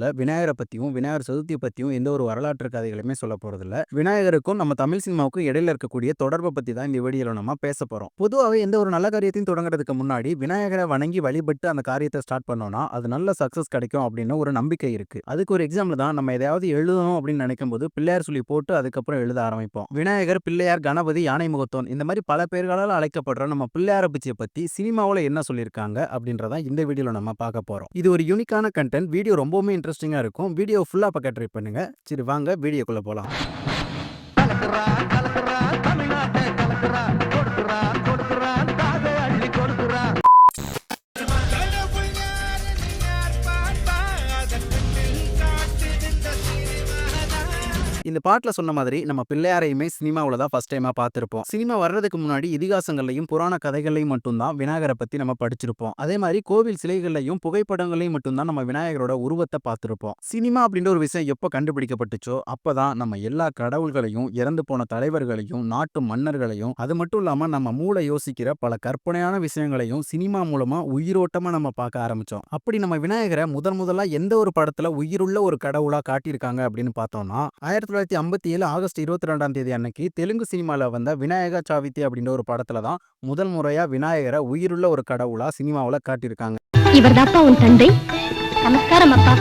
வீடியோல விநாயகரை பத்தியும், விநாயகர் சதுர்த்திய பத்தியும் எந்த ஒரு வரலாற்று கதைகளுமே சொல்லப் போறதில்ல. விநாயகருக்கும் நம்ம தமிழ் சினிமாவுக்கும் இடையில இருக்கக்கூடிய தொடர்ப பத்தி தான் இந்த வீடியோல நம்ம பேசப் போறோம். பொதுவாவே எந்த ஒரு நல்ல காரியத்தையும் தொடங்குறதுக்கு முன்னாடி விநாயகரை வணங்கி வழிபட்டு அந்த காரியத்த ஸ்டார்ட் பண்ணோம்னா, அது நல்ல சக்சஸ் கிடைக்கும் அப்படின்னு ஒரு நம்பிக்கை இருக்கு. அதுக்கு ஒரு எக்ஸாம்பிள் தான் நம்ம எதையாவது எழுதணும் அப்படின்னு நினைக்கும்போது பிள்ளையார் சொல்லி போட்டு அதுக்கப்புறம் எழுத ஆரம்பிப்போம். விநாயகர், பிள்ளையார், கணபதி, யானை முகத்தோன் இந்த மாதிரி பல பெயர்களால அழைக்கப்படுற நம்ம பிள்ளையார பிச்சைய பத்தி சினிமாவுல என்ன சொல்லியிருக்காங்க அப்படின்றத இந்த வீடியோல நம்ம பார்க்க போறோம். இது ஒரு யூனிக்கான கண்டென்ட். வீடியோ ரொம்பவுமே இன்ட்ரெஸ்டிங்கா இருக்கும். வீடியோ ஃபுல்லா பார்க்க ட்ரை பண்ணுங்க. சரி வாங்க வீடியோக்குள்ள போலாம். கலக்குறா கலக்குறா தமிழ்நாட்டை கலக்குறா கொடுக்குறா கொடுக்குறா தாதை அள்ளி கொடுக்குறா இந்த பாட்டுல சொன்ன மாதிரி நம்ம பிள்ளையாரையுமே சினிமாவுல தான் ஃபர்ஸ்ட் டைமா பார்த்திருப்போம். சினிமா வர்றதுக்கு முன்னாடி இதிகாசங்கள்லையும் புராண கதைகள்லையும் மட்டும்தான் விநாயகரை பத்தி நம்ம படிச்சிருப்போம். அதே மாதிரி கோவில் சிலைகள்லையும் புகைப்படங்களையும் மட்டும்தான் நம்ம விநாயகரோட உருவத்தை பார்த்திருப்போம். சினிமா அப்படின்ற ஒரு விஷயம் எப்போ கண்டுபிடிக்கப்பட்டுச்சோ அப்பதான் நம்ம எல்லா கடவுள்களையும், இறந்து போன தலைவர்களையும், நாட்டு மன்னர்களையும், அது மட்டும் இல்லாம நம்ம மூளை யோசிக்கிற பல கற்பனையான விஷயங்களையும் சினிமா மூலமா உயிரோட்டமா நம்ம பார்க்க ஆரம்பிச்சோம். அப்படி நம்ம விநாயகரை முதலா எந்த ஒரு படத்துல உயிருள்ள ஒரு கடவுளா காட்டியிருக்காங்க அப்படின்னு பார்த்தோம்னா 1957 ஆகஸ்ட் 22ஆம் தேதி அன்னைக்கு தெலுங்கு சினிமால வந்த விநாயகா சாவித்தி அப்படின்ற ஒரு படத்துல தான் முதல் முறையா விநாயகரை உயிருள்ள ஒரு கடவுளா சினிமாவுல காட்டியிருக்காங்க. இவர்தாப்பா உன் தந்தை. நமஸ்காரம் அப்பா.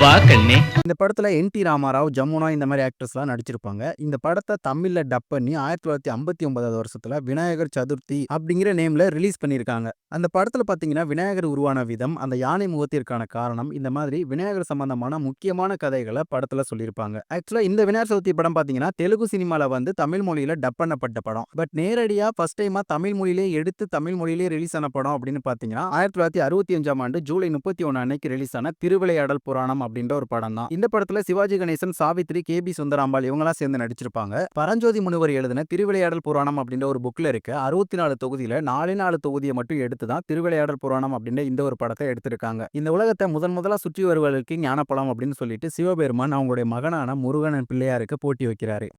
வா கண்ணே. இந்த படத்துல என்.டி. ராமாராவ், ஜமுனா இந்த மாதிரி ஆக்டர்ஸ்லாம் நடிச்சிருப்பாங்க. இந்த படத்தை தமிழ்ல டப் பண்ணி 1959 வருஷத்துல விநாயகர் சதுர்த்தி அப்படிங்கிற நேம்ல ரிலீஸ் பண்ணியிருக்காங்க. அந்த படத்துல பாத்தீங்கன்னா விநாயகர் உருவான விதம், அந்த யானை முகத்திற்கான காரணம், இந்த மாதிரி விநாயகர் சம்பந்தமான முக்கியமான கதைகளை படத்துல சொல்லியிருப்பாங்க. ஆக்சுவலா இந்த விநாயகர் சதுர்த்தி படம் பாத்தீங்கன்னா தெலுங்கு சினிமால வந்து தமிழ் மொழியில டப் பண்ணப்பட்ட படம். பட் நேரடியா ஃபர்ஸ்ட் டைமா தமிழ் மொழியிலே எடுத்து தமிழ் மொழியிலே ரிலீஸ் ஆன படம் அப்படின்னு பாத்தீங்கன்னா 1965ஆம் ஆண்டு ஜூலை 31 அன்னைக்கு ரிலீஸ் ஆன திருவிளையாடல் புராணம் அப்படின்ற ஒரு படம் தான். இந்த படத்துல சிவாஜி கணேசன், சாவித்ரி, கே.பி. சுந்தராம்பாள் இவங்கெல்லாம் சேர்ந்து நடிச்சிருப்பாங்க. பரஞ்சோதி முனிவர் எழுதின திருவிளையாடல் புராணம் அப்படின்ற ஒரு புக்ல இருக்க 64 தொகுதியில 4 தொகுதியை மட்டும் எடுத்து தான் திருவிளையாடல் புராணம் அப்படின்ற இந்த ஒரு படத்தை எடுத்திருக்காங்க. இந்த உலகத்தை முதலா சுற்றி வருவதற்கு ஞானப்பழம் அப்படின்னு சொல்லிட்டு சிவபெருமான் அவங்களுடைய மகனான முருகன் பிள்ளையாருக்கு போட்டி வைக்கிறாரு.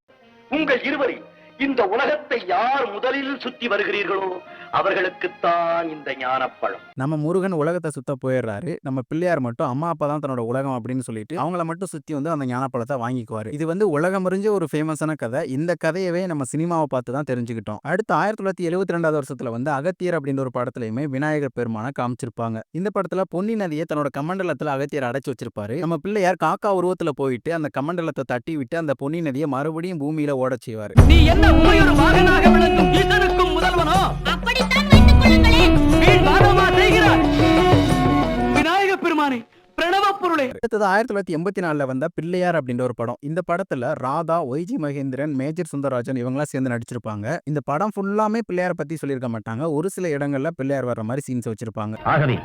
உங்கள் இருவரில் இந்த உலகத்தை யார் முதலில் சுத்தி வருகிறீர்களோ அவர்களுக்குத்தான் இந்த ஞானப்பழம். நம்ம முருகன் உலகத்தை சுத்த போயிடுறாரு. நம்ம பிள்ளையார் மட்டும் அம்மா அப்பா தான் தன்னோட உலகம் அப்படின்னு சொல்லிட்டு அவங்கள மட்டும் சுத்தி வந்து அந்த ஞானப்பழத்தை வாங்கிக்குவாரு. இது வந்து உலகம் அறிஞ்ச ஒரு ஃபேமஸான கதை. இந்த கதையவே நம்ம சினிமாவை பார்த்து தான் தெரிஞ்சுக்கிட்டோம். அடுத்து 1972 வருஷத்துல வந்து அகத்தியர் அப்படின்ற ஒரு படத்துலயுமே விநாயகர் பெருமானை காமிச்சிருப்பாங்க. இந்த படத்துல பொன்னி நதியை தன்னோட கமண்டலத்துல அகத்தியர் அடைச்சு வச்சிருப்பாரு. நம்ம பிள்ளையார் காக்கா உருவத்துல போயிட்டு அந்த கமண்டலத்தை தட்டி விட்டு அந்த பொன்னி நதியை மறுபடியும் பூமியில ஓட செய்வாரு. நீ என்ன உமையொரு மகனாக விளங்கும் ஈசனுக்கும் முதல்வனோ? அப்படித்தான் வைத்துக் கொள்ளுங்களேன். வீண் வாதமா செய்கிறார். விநாயகப் பெருமானே, பிரணவ பொருளே. அடுத்தது 1984 வந்த பிள்ளையார் அப்படின்ற ஒரு படம். இந்த படத்துல ராதா, ஒய்ஜி மகேந்திரன், மேஜர் சுந்தரராஜன் இவங்கெல்லாம் சேர்ந்து நடிச்சிருப்பாங்க. இந்த படம் ஃபுல்லாமே பிள்ளையார பத்தி சொல்லியிருக்க மாட்டாங்க. ஒரு சில இடங்கள்ல பிள்ளையார் வர்ற மாதிரி சீன்ஸ் வச்சிருப்பாங்க. ஆகவே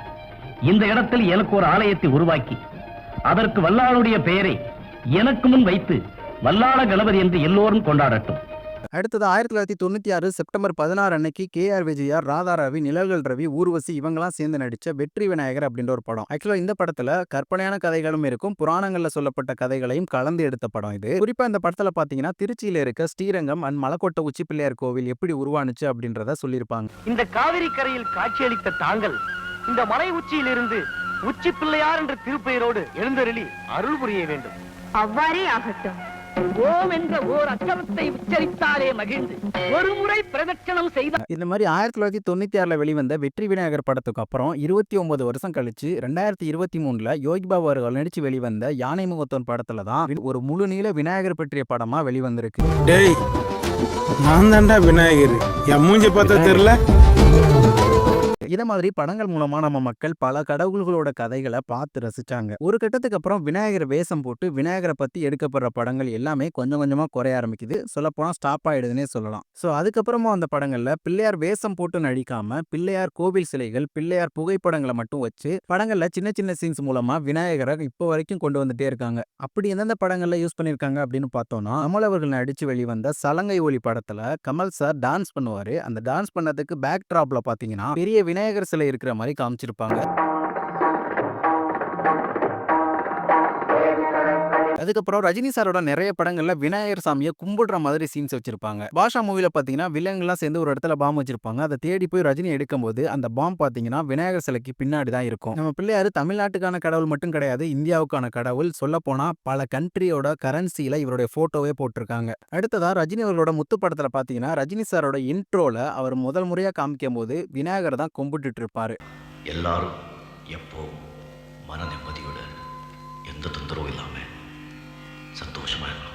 இந்த இடத்தில் எனக்கு ஒரு ஆலயத்தை உருவாக்கி அதற்கு வல்லாளுடைய பெயரை எனக்கு முன் வைத்து வல்லாள கணபதி என்று எல்லோரும் கொண்டாடட்டும். அடுத்தது 1996 செப்டம்பர் 16 அன்னைக்கு கே.ஆர். விஜயா, ராதா ரவி, நிழல்கள் ரவி, ஊர்வசி இவங்கெல்லாம் சேர்ந்து நடிச்ச வெற்றி விநாயகர் அப்படின்ற ஒரு படம். ஆக்சுவலா இந்த படத்துல கற்பனையான கதைகளும் இருக்கும், புராணங்கள்ல சொல்லப்பட்ட கதைகளையும் கலந்து எடுத்த படம் இது. குறிப்பா இந்த படத்துல பாத்தீங்கன்னா திருச்சியில இருக்க ஸ்ரீரங்கம் அண்ட் மலக்கோட்டை உச்சி பிள்ளையார் கோவில் எப்படி உருவானுச்சு அப்படின்றத சொல்லியிருப்பாங்க. இந்த காவிரி கரையில் காட்சியளித்த தாங்கள் இந்த மலை உச்சியிலிருந்து உச்சி பிள்ளையார் என்ற திருப்பெயரோடு எழுந்தருளி அருள் புரிய வேண்டும். அவ்வாறே ஆகட்டும். ஓம் என்ற ஓர் அச்சரத்தை உச்சரித்தாலே மகிழ்ந்து ஒரு முறை பிரதட்சணம் செய்த இந்த மாதிரி 1996 வெளிவந்த வெற்றி விநாயகர் படத்துக்கு அப்புறம் 29 வருஷம் கழிச்சு 2023 யோகி பாபு அவர்கள் நடிச்சு வெளிவந்த யானை முகத்தோன் படத்துல தான் ஒரு முழு நீள விநாயகர் பற்றிய படமா வெளிவந்திருக்கு. டேய், நான் தான்டா விநாயகர். என் மூஞ்சி பார்த்தா தெரியல. இத மாதிரி படங்கள் மூலமா நம்ம மக்கள் பல கடவுள்களோட கதைகளை பார்த்து ரசிச்சாங்க. ஒரு கட்டத்துக்கு அப்புறம் விநாயகர் வேஷம் போட்டு விநாயகரை பத்தி எடுக்கப்படுற படங்கள் எல்லாமே கொஞ்சம் கொஞ்சமா குறைய ஆரம்பிக்குது. சொல்லப்போனா ஸ்டாப் ஆயிடுதுன்னே சொல்லலாம். சோ அதுக்கப்புறமா அந்த படங்கள்ல பிள்ளையார் வேஷம் போட்டு நடிக்காம பிள்ளையார் கோவில் சிலைகள், பிள்ளையார் புகைப்படங்களை மட்டும் வச்சு படங்கள்ல சின்ன சின்ன சீன்ஸ் மூலமா விநாயகரை இப்போ வரைக்கும் கொண்டு வந்துட்டே இருக்காங்க. அப்படி எந்தெந்த படங்கள்ல யூஸ் பண்ணிருக்காங்க அப்படின்னு பார்த்தோம்னா கமல் அவர்கள் நடிச்சு வெளிவந்த சலங்கை ஒலி படத்துல கமல் சார் டான்ஸ் பண்ணுவாரு. அந்த டான்ஸ் பண்ணதுக்கு பேக் டிராப்ல பாத்தீங்கன்னா பெரிய விநாயகர் சிலை இருக்கிற மாதிரி காமிச்சிருப்பாங்க. அதுக்கப்புறம் ரஜினி சாரோட நிறைய படங்கள்ல விநாயகர் சாமியை கும்பிடுற மாதிரி சீன்ஸ் வச்சிருப்பாங்க. பாஷா மூவில பாத்தீங்கன்னா வில்லங்கெல்லாம் சேர்ந்து ஒரு இடத்துல பாம் வச்சிருப்பாங்க. அதை தேடி போய் ரஜினி எடுக்கும்போது அந்த பாம் பாத்தீங்கன்னா விநாயகர் சிலைக்கு பின்னாடி தான் இருக்கும். நம்ம பிள்ளையாரு தமிழ்நாட்டுக்கான கடவுள் மட்டும் கிடையாது, இந்தியாவுக்கான கடவுள். சொல்ல போனா பல கண்ட்ரியோட கரன்சில இவருடைய போட்டோவே போட்டிருக்காங்க. அடுத்ததா ரஜினி அவர்களோட முத்து படத்துல பாத்தீங்கன்னா ரஜினி சாரோட இன்ட்ரோல அவர் முதல் முறையா காமிக்கும் போது விநாயகர் தான் கும்பிட்டுட்டு இருப்பாரு. எல்லாரும் எப்போ மன நிம்மதியோட எந்த தொந்தரவும் இல்லாம சந்தோஷமா இருக்கணும்ப்பா.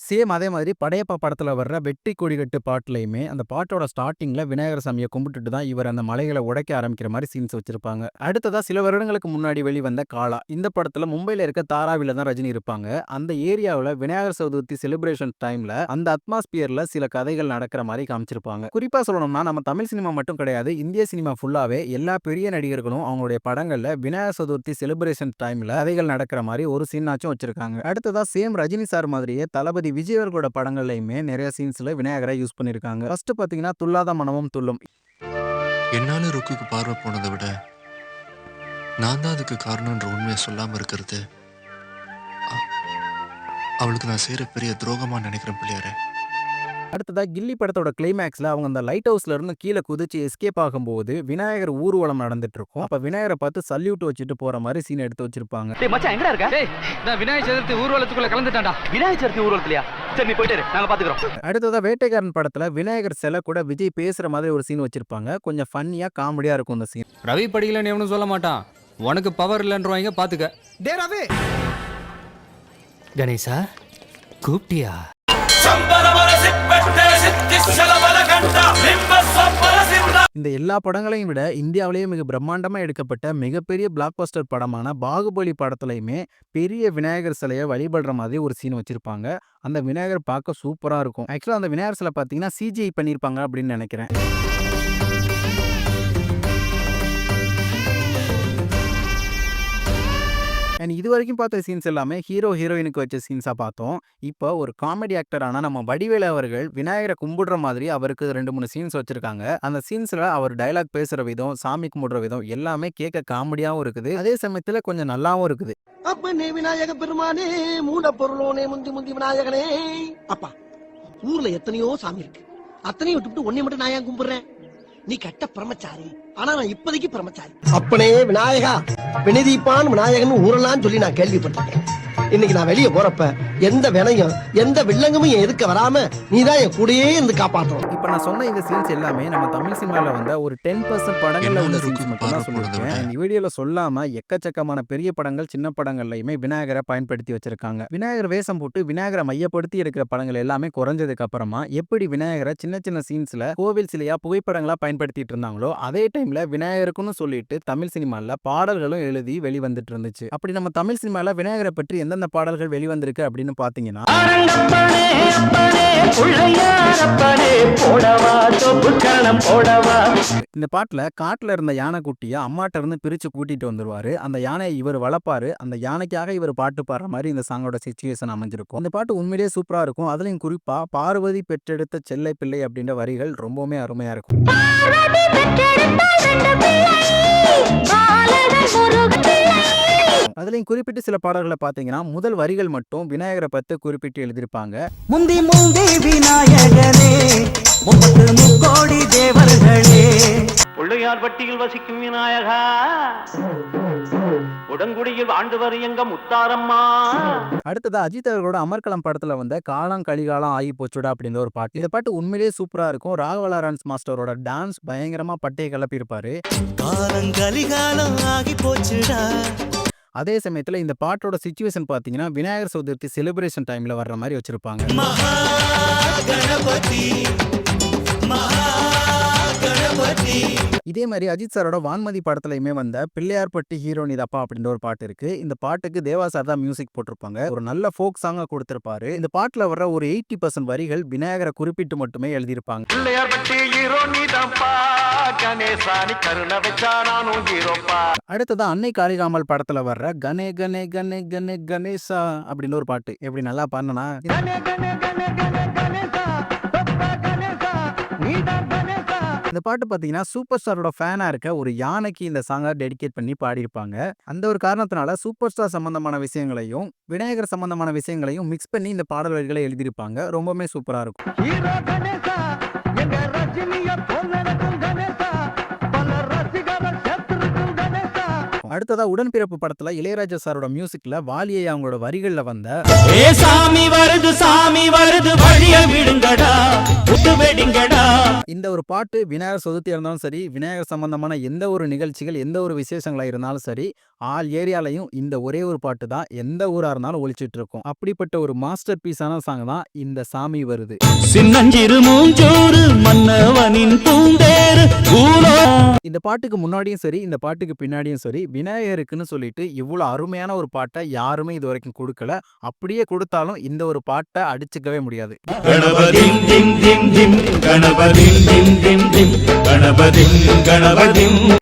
சேம் அதே மாதிரி படையப்பா படத்துல வர்ற வெற்றி கொடிகட்டு பாட்டுலயுமே அந்த பாட்டோட ஸ்டார்டிங்ல விநாயகர் சாமியை கும்பிட்டுட்டு தான் இவர் அந்த மலைகளை உடைக்க ஆரம்பிக்கிற மாதிரி சீன்ஸ் வச்சிருப்பாங்க. அடுத்ததா சில வருடங்களுக்கு முன்னாடி வெளிவந்த காலா, இந்த படத்துல மும்பைல இருக்க தாராவில தான் ரஜினி இருப்பாங்க. அந்த ஏரியாவில் விநாயகர் சதுர்த்தி செலிப்ரேஷன் டைம்ல அந்த அட்மாஸ்பியர்ல சில கதைகள் நடக்கிற மாதிரி காமிச்சிருப்பாங்க. குறிப்பா சொல்லணும்னா நம்ம தமிழ் சினிமா மட்டும் கிடையாது, இந்திய சினிமா ஃபுல்லாவே எல்லா பெரிய நடிகர்களும் அவங்களுடைய படங்கள்ல விநாயகர் சதுர்த்தி செலிப்ரேஷன் டைம்ல கதைகள் நடக்கிற மாதிரி ஒரு சீனாச்சும் வச்சிருக்காங்க. அடுத்ததா சேம் ரஜினி சார் மாதிரியே தளபதி விஜய் அவர்களோட படங்கள்லயுமே நிறைய சீன்ஸ்ல விநாயகரை யூஸ் பண்ணிருக்காங்க. ஃபர்ஸ்ட் பாத்தீங்கன்னா துள்ளாத மனமும் துள்ளும். என்னால ருக்குக்கு பார்வை போனதை விட நான் தான் அதுக்கு காரணம்ன்ற உண்மையை சொல்லாம இருக்கிறது அவளுக்கு நான் செய்யற பெரிய துரோகமா நினைக்கிறேன் பிள்ளையாரே. அடுத்ததா கில்லி படத்தோட கிளைமேக்ஸ்ல அவங்க அந்த லைட் ஹவுஸ்ல இருந்து கீழே குதிச்சு எஸ்கேப் ஆகும்போது விநாயகர் ஊர்வலம் நடந்துட்டு இருக்கும். அப்ப விநாயகரை பார்த்து சல்யூட் வச்சுட்டு போற மாதிரி சீன் எடுத்து வச்சிருப்பாங்க. டேய் மச்சான் எங்கடா இருக்க? டேய் நான் விநாயகர் சதுர்த்தி ஊர்வலத்துக்குள்ள கலந்துட்டான்டா. விநாயகர் சதுர்த்தி ஊர்வலத்துலயா? சரி நீ போயிட்டு இரு, நாங்க பாத்துக்கறோம். அடுத்ததா வேட்டைக்காரன் படத்துல விநாயகர் சிலை கூட விஜய் பேசுற மாதிரி ஒரு சீன் வச்சிருப்பாங்க. கொஞ்சம் ஃபன்னியா காமெடியா இருக்கும் அந்த சீன். ரவி படிக்கலன்னு எவனும் சொல்ல மாட்டான். உனக்கு பவர் இல்லைன்றவாங்க பாத்துக்க. டே ரவி, கணேசா கூப்பிட்டியா? இந்த எல்லா படங்களையும் விட இந்தியாவிலேயே மிக பிரம்மாண்டமா எடுக்கப்பட்ட மிகப்பெரிய பிளாக் பஸ்டர் படமான பாகுபலி படத்துலயுமே பெரிய விநாயகர் சிலையை வழிபடுற மாதிரி ஒரு சீன் வச்சிருப்பாங்க. அந்த விநாயகர் பார்க்க சூப்பரா இருக்கும். ஆக்சுவலா அந்த விநாயகர் சிலை பாத்தீங்கன்னா CGI பண்ணிருப்பாங்க அப்படின்னு நினைக்கிறேன். இது வரைக்கும் பார்த்த சீன்ஸ் எல்லாமே ஹீரோ ஹீரோயினுக்கு வச்ச சீன்ஸா பார்த்தோம். இப்போ ஒரு காமெடி ஆக்டரான நம்ம வடிவேலு அவர்கள் விநாயகரை கும்பிடுற மாதிரி அவருக்கு 2-3 சீன்ஸ் வச்சிருக்காங்க. அந்த சீன்ஸ்ல அவர் டயலாக் பேசுற விதம், சாமி கும்பிடுற விதம் எல்லாமே கேட்க காமெடியாவும் இருக்குது, அதே சமயத்துல கொஞ்சம் நல்லாவும் இருக்குது. அப்பனே விநாயக பெருமானே, மூட பொருளோனே, முந்தி முந்தி விநாயகனே. அப்பா, ஊர்ல எத்தனையோ சாமி இருக்கு, அத்தனையும் விட்டுவிட்டு ஒன்னே மட்டும் நான் ஏன் கும்பிடுறேன்? நீ கட்ட பிரம்மச்சாரி, ஆனா நான் இப்போதைக்கு பிரம்மச்சாரி. அப்பனே விநாயகா, வினதீப்பான் விநாயகன் ஊரெல்லாம் சொல்லி நான் கேள்விப்பட்டிருக்கேன். இன்னைக்கு நான் வெளியே போறப்ப எந்த வினையும் எந்த வில்லங்கமும் என் எதுக்க வராம நீதான் என் கூடயே இருந்து காப்பாற்றணும். இப்ப நான் சொன்ன இந்த சீன்ஸ் எல்லாமே நம்ம தமிழ் சினிமால வந்த ஒரு 10% படங்கள்ல உள்ள சீன்ஸ் மட்டும் தான் சொல்லிருக்கேன். இந்த வீடியோல சொல்லாம எக்கச்சக்கமான பெரிய படங்கள், சின்ன படங்கள்லயுமே விநாயகரை பயன்படுத்தி வச்சிருக்காங்க. விநாயகர் வேஷம் போட்டு விநாயகரை மையப்படுத்தி எடுக்கிற படங்கள் எல்லாமே குறைஞ்சதுக்கு அப்புறமா எப்படி விநாயகரை சின்ன சின்ன சீன்ஸ்ல கோவில் சிலையா புகைப்படங்களா பயன்படுத்திட்டு இருந்தாங்களோ அதே டைம்ல விநாயகருக்குன்னு சொல்லிட்டு தமிழ் சினிமால பாடல்களும் எழுதி வெளிவந்துட்டு இருந்துச்சு. அப்படி நம்ம தமிழ் சினிமால விநாயகரை பற்றி எந்தெந்த பாடல்கள் வெளிவந்திருக்கு அப்படின்னு பாத்தீங்கன்னா, இந்த பாட்டுல காட்டுல இருந்த யானை குட்டியை அம்மாட்ட இருந்து பிரிச்சு கூட்டிட்டு வந்துருவாரு. அந்த யானையை இவர் வளர்ப்பாரு. அந்த யானைக்காக இவர் பாட்டு பாடுற மாதிரி இந்த சாங்கோட சிச்சுவேஷன் அமைஞ்சிருக்கும். இந்த பாட்டு உண்மையிலேயே சூப்பரா இருக்கும். அதுலயும் குறிப்பா பார்வதி பெற்றெடுத்த செல்லை பிள்ளை அப்படின்ற வரிகள் ரொம்பவுமே அருமையா இருக்கும். அதுலயும் குறிப்பிட்டு சில பாடல்களை பாத்தீங்கன்னா முதல் வரிகள் மட்டும் விநாயகரை பத்தி குறிப்பிட்டு எழுதியிருப்பாங்க. முந்தி முந்தி விநாயகனே, 30 தேவர்களே, பிள்ளையார் பட்டியில் வசிக்கும் விநாயகா, உடங்குடியில் ஆண்டு வரும் முத்தாரம்மா. அடுத்ததா அஜித் அவர்களோட அமர்கலம் படத்துல வந்த காலம் கலிகாலம் ஆகி போச்சுடா அப்படின்ற ஒரு பாட்டு. இந்த பாட்டு உண்மையிலேயே சூப்பரா இருக்கும். ராகவ லாரன்ஸ் மாஸ்டரோட டான்ஸ் பயங்கரமா பட்டையை கிளப்பி இருப்பாரு. காலம் கலிகாலம் ஆகி போச்சுடா. அதே சமயத்துல இந்த பாட்டோட சிச்சுவேஷன் பாத்தீங்கன்னா விநாயகர் சதுர்த்தி செலிப்ரேஷன் டைம்ல வர்ற மாதிரி வச்சிருப்பாங்க. இதே மாதிரி அஜித் சாரோட வான்மதி படத்துலயுமே வந்த பிள்ளையார்பட்டி ஹீரோ நிதப்பா அப்படின்ற ஒரு பாட்டு இருக்கு. இந்த பாட்டுக்கு தேவா சார் தான் மியூசிக் போட்டிருப்பாங்க. ஒரு நல்ல ஃபோக் சாங்கா கொடுத்திருப்பாரு. இந்த பாட்டுல வர்ற ஒரு 80% வரிகள் விநாயகரை குறிப்பிட்டு மட்டுமே எழுதியிருப்பாங்க. பிள்ளையார்பட்டி ஹீரோ நீதான்ப்பா, கணேசா நீ கருணை வச்சா நானும் ஹீரோப்பா. அடுத்ததான் அன்னை காளிகாமல் படத்துல வர்ற கணே கணே கணே கணே கணேசா அப்படின்னு ஒரு பாட்டு. எப்படி நல்லா பாடுனா, அந்த பாட்டு பார்த்தீங்கன்னா சூப்பர் ஸ்டாரோட ஃபேனா இருக்க ஒரு யானைக்கு இந்த சாங்கை டெடிகேட் பண்ணி பாடியிருப்பாங்க. அந்த ஒரு காரணத்தினால சூப்பர் ஸ்டார் சம்பந்தமான விஷயங்களையும் விநாயகர் சம்பந்தமான விஷயங்களையும் மிக்ஸ் பண்ணி இந்த பாடல் வரிகளை எழுதியிருப்பாங்க. ரொம்பவுமே சூப்பரா இருக்கும். அடுத்ததா உடன்பிறப்பு படத்துல இளையராஜா சாரோட மியூசிக்ல வாலியை அவங்களோட வரிகள்ல வந்த சாமி வருது வழிய விடுங்கடா விட்டு வெடிங்கடா. இந்த ஒரு பாட்டு விநாயகர் சதுர்த்தியா இருந்தாலும் சரி, விநாயகர் சம்பந்தமான எந்த ஒரு நிகழ்ச்சிகள் எந்த ஒரு விசேஷங்களா இருந்தாலும் சரி, ஆல் ஏரியாலையும் இந்த ஒரே ஒரு பாட்டு தான் எந்த ஊரா இருந்தாலும் ஒலிச்சிட்டு இருக்கும். அப்படிப்பட்ட ஒரு மாஸ்டர் பீஸான சாங் தான் இந்த சாமி வருது. சின்னஞ்சிறு மூஞ்சோறு மன்னவனின் பூந்தேறு இந்த பாட்டுக்கு முன்னாடியும் சரி, இந்த பாட்டுக்கு பின்னாடியும் சரி, விநாயகருக்குன்னு சொல்லிட்டு இவ்வளவு அருமையான ஒரு பாட்டை யாருமே இது வரைக்கும் கொடுக்கல. அப்படியே கொடுத்தாலும் இந்த ஒரு பாட்டை அடிச்சுக்கவே முடியாது.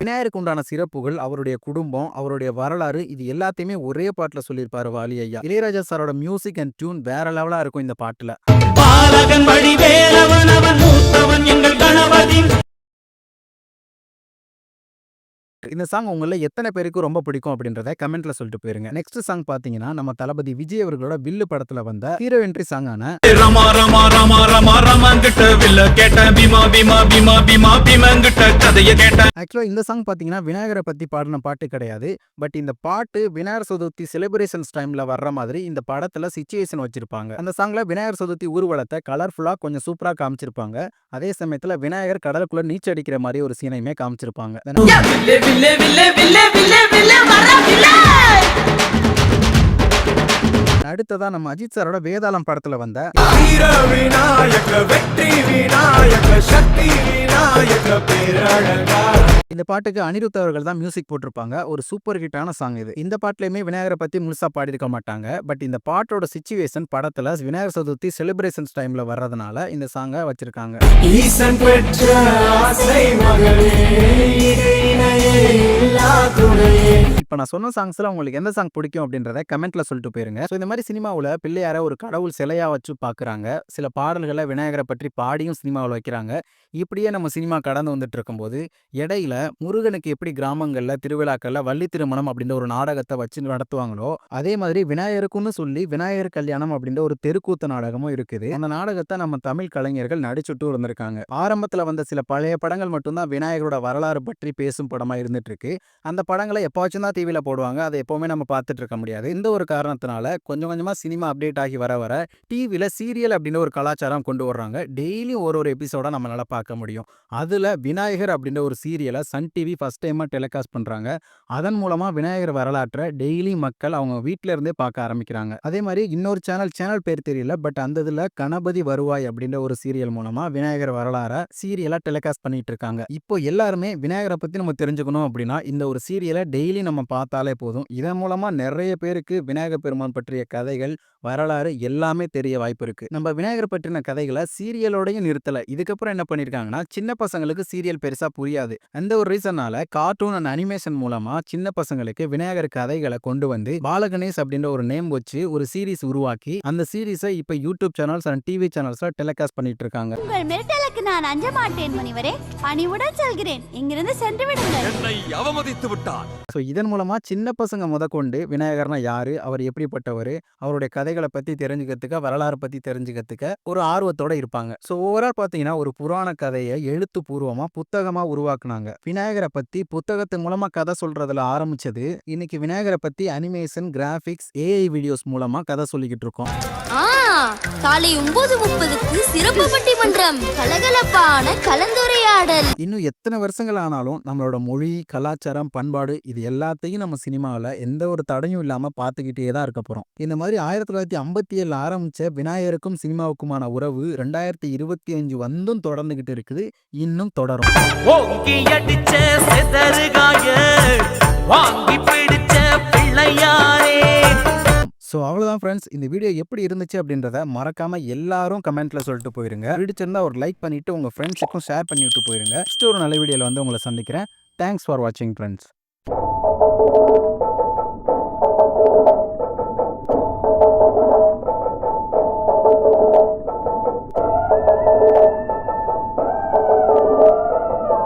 விநாயகருக்கு உண்டான சிறப்புகள், அவருடைய குடும்பம், அவருடைய வரலாறு, இது எல்லாத்தையுமே ஒரே பாட்டுல சொல்லியிருப்பாரு வாலி ஐயா. இளையராஜா சாரோட மியூசிக் அண்ட் டியூன் வேற லெவலா இருக்கும் இந்த பாட்டுல. பாலகன் வடிவேலவன் அவன் மூத்தவன் எங்கள் கணபதி. இந்த சாங் உங்கள எத்தனை பேருக்கு ரொம்ப பிடிக்கும் அப்படின்றத கமெண்ட்ல சொல்லிட்டு போயிருங்க. நெக்ஸ்ட் சாங் பாத்தீங்கன்னா நம்ம தளபதி விஜய் அவர்களோட வில்லு படத்துல வந்த ஹீரோ என்ட்ரி சாங்கான ஆக்சுவலா இந்த சாங் பாத்தீங்கன்னா விநாயகரை பத்தி பாடின பாட்டு கிடையாது. பட் இந்த பாட்டு விநாயகர் சதுர்த்தி செலிப்ரேஷன்ஸ் டைம்ல வர்ற மாதிரி இந்த படத்துல சிச்சுவேஷன் வச்சிருப்பாங்க. அந்த சாங்ல விநாயகர் சதுர்த்தி ஊர்வலத்தை கலர்ஃபுல்லா கொஞ்சம் சூப்பரா காமிச்சிருப்பாங்க. அதே சமயத்துல விநாயகர் கடலுக்குள்ள நீச்சல் அடிக்கிற மாதிரி ஒரு சீனையுமே காமிச்சிருப்பாங்க. அடுத்ததா நம்ம அஜித் சாரோட வேதாளம் படத்துல வந்த இந்த பாட்டுக்கு அனிருத் அவர்கள் தான் மியூசிக் போட்டிருப்பாங்க. ஒரு சூப்பர் ஹிட்டான சாங் இது. இந்த பாட்டுலயுமே விநாயகரை பத்தி முழுசா பாடியிருக்க மாட்டாங்க. பட் இந்த பாட்டோட சிச்சுவேஷன் படத்துல விநாயகர் சதுர்த்தி செலிப்ரேஷன்ஸ் டைம்ல வர்றதுனால இந்த சாங்கை வச்சிருக்காங்க. இப்ப நான் சொன்ன சாங்ஸ்ல உங்களுக்கு எந்த சாங் பிடிக்கும் அப்படின்றத கமெண்ட்ல சொல்லிட்டு போயிருங்க. இந்த மாதிரி சினிமாவுல பிள்ளையார ஒரு கடவுள் சிலையா வச்சு பாக்குறாங்க. சில பாடல்களை விநாயகரை பற்றி பாடியும் சினிமாவில் வைக்கிறாங்க. இப்படியே நம்ம சினிமா கடந்து வந்துட்டு இருக்கும்போது இடையில முருகனுக்கு எப்படி கிராமங்கள்ல திருவிழாக்கள்ல வள்ளி திருமணம் அப்படின்ற ஒரு நாடகத்தை வச்சு நடத்துவாங்களோ, அதே மாதிரி விநாயகருக்குன்னு சொல்லி விநாயகர் கல்யாணம் அப்படின்ற ஒரு தெருக்கூத்து நாடகமும் இருக்குது. அந்த நாடகத்தை நம்ம தமிழ் கலைஞர்கள் நடிச்சுட்டு இருந்திருக்காங்க. ஆரம்பத்துல வந்த சில பழைய படங்கள் மட்டும்தான் விநாயகரோட வரலாறு பற்றி பேசும் படமா இருந்துட்டு இருக்கு. அந்த படங்களை எப்பவாச்சும் தான் டிவியில போடுவாங்க. அதை எப்பவுமே நம்ம பார்த்துட்டு இருக்க முடியாது. இந்த ஒரு காரணத்தினால கொஞ்சம் கொஞ்சமா சினிமா அப்டேட் ஆகி வர வர டிவியில சீரியல் அப்படின்னு ஒரு கலாச்சாரம் கொண்டு வர்றாங்க. டெய்லி ஒரு எபிசோட நம்மளால பார்க்க முடியும். அதுல விநாயகர் அப்படின்ற ஒரு சீரியலை சன் டிவி ஃபர்ஸ்ட் டைமா டெலிகாஸ்ட் பண்றாங்க. அதன் மூலமா விநாயகர் வரலாற்றை டெய்லி மக்கள் அவங்க வீட்ல இருந்தே பார்க்க ஆரம்பிக்கிறாங்க. அதே மாதிரி இன்னொரு சேனல் பேர் தெரியல. பட் அந்த இதுல கணபதி வருவாய் அப்படின்ற ஒரு சீரியல் மூலமா விநாயகர் வரலாறை சீரியலா டெலிகாஸ்ட் பண்ணிட்டு இருக்காங்க. இப்போ எல்லாருமே விநாயகரை பத்தி நம்ம தெரிஞ்சுக்கணும் அப்படின்னா இந்த ஒரு சீரியலை டெய்லி நம்ம பார்த்தாலே போதும். இதன் மூலமா நிறைய பேருக்கு விநாயகர் பெருமான் பற்றிய கதைகள், வரலாறு எல்லாமே தெரிய வாய்ப்பு இருக்கு. நம்ம விநாயகர் பற்றின கதைகளை சீரியலோடையும் நிறுத்தல. இதுக்கப்புறம் என்ன பண்ணிருக்காங்கன்னா, சின்ன பசங்களுக்கு சீரியல் பெருசா புரியாது. அந்த ஒரு ரீசனால கார்ட்டூன் அண்ட் அனிமேஷன் மூலமா சின்ன பசங்களுக்கு விநாயகர் கதைகளை கொண்டு வந்து பாலகணேஷ் அப்படின்ற ஒரு நேம் வச்சு ஒரு சீரிஸ் உருவாக்கி அந்த சீரிஸை இப்ப யூடியூப் சேனல்ஸ் அண்ட் டிவி சேனல்ஸ்ல டெலிகாஸ்ட் பண்ணிட்டு இருக்காங்க. உங்கள் மிரட்டலுக்கு நான் அஞ்ச மாட்டேன் முனிவரே, பணிவுடன் சொல்கிறேன், இங்கிருந்து சென்று விடுங்கள். என்னை அவமதித்து விட்டார். ஸோ இதன் மூலமா சின்ன பசங்க முதற்கொண்டு விநாயகர்னா யாரு, அவர் எப்படிப்பட்டவர், அவருடைய கதைகளை பத்தி தெரிஞ்சுக்கிறதுக்கு, வரலாறு பத்தி தெரிஞ்சுக்கிறதுக்கு ஒரு ஆர்வத்தோட இருப்பாங்க. ஸோ ஓவரால் பார்த்தீங்கன்னா ஒரு புராண கதையை எழுத்துப்பூர்வமா புத்தகமா உருவாக்குனாங்க. விநாயகரை பத்தி புத்தகத்தின் மூலமா கதை சொல்றதுல ஆரம்பிச்சது இன்னைக்கு விநாயகரை பத்தி அனிமேஷன், கிராபிக்ஸ், ஏஐ வீடியோஸ் மூலமா கதை சொல்லிக்கிட்டு இருக்கோம். காலை 9:30க்கு சிறப்பு பட்டிமன்றம், கலகலப்பான கலந்துரையாடல். இன்னும் எத்தனை வருஷங்கள் ஆனாலும் நம்மளோட மொழி, கலாச்சாரம், பண்பாடு இது எல்லாத்தையும் நம்ம சினிமாவில் எந்த ஒரு தடையும் இல்லாம பார்த்துக்கிட்டே தான் இருக்க போறோம். இந்த மாதிரி 1957 ஆரம்பிச்ச விநாயகருக்கும் சினிமாவுக்குமான உறவு 2025 வந்தும் தொடர்ந்துகிட்டு இருக்குது. இன்னும் தொடரும். ஓங்கி அடிச்ச செதறுகாய வாங்கி பிடிச்ச பிள்ளையாரே. ஸோ அவ்வளோதான் ஃப்ரெண்ட்ஸ். இந்த வீடியோ எப்படி இருந்துச்சு அப்படின்றத மறக்காம எல்லாரும் கமெண்ட்ல சொல்லிட்டு போயிருங்க. பிடிச்சிருந்தா ஒரு லைக் பண்ணிட்டு உங்க ஃப்ரெண்ட்ஸுக்கும் ஷேர் பண்ணி விட்டு போயிருங்க. நெக்ஸ்ட் ஒரு நல்ல வீடியோவில் வந்து உங்களை சந்திக்கிறேன். தேங்க்ஸ் ஃபார் வாட்சிங் ஃப்ரெண்ட்ஸ்.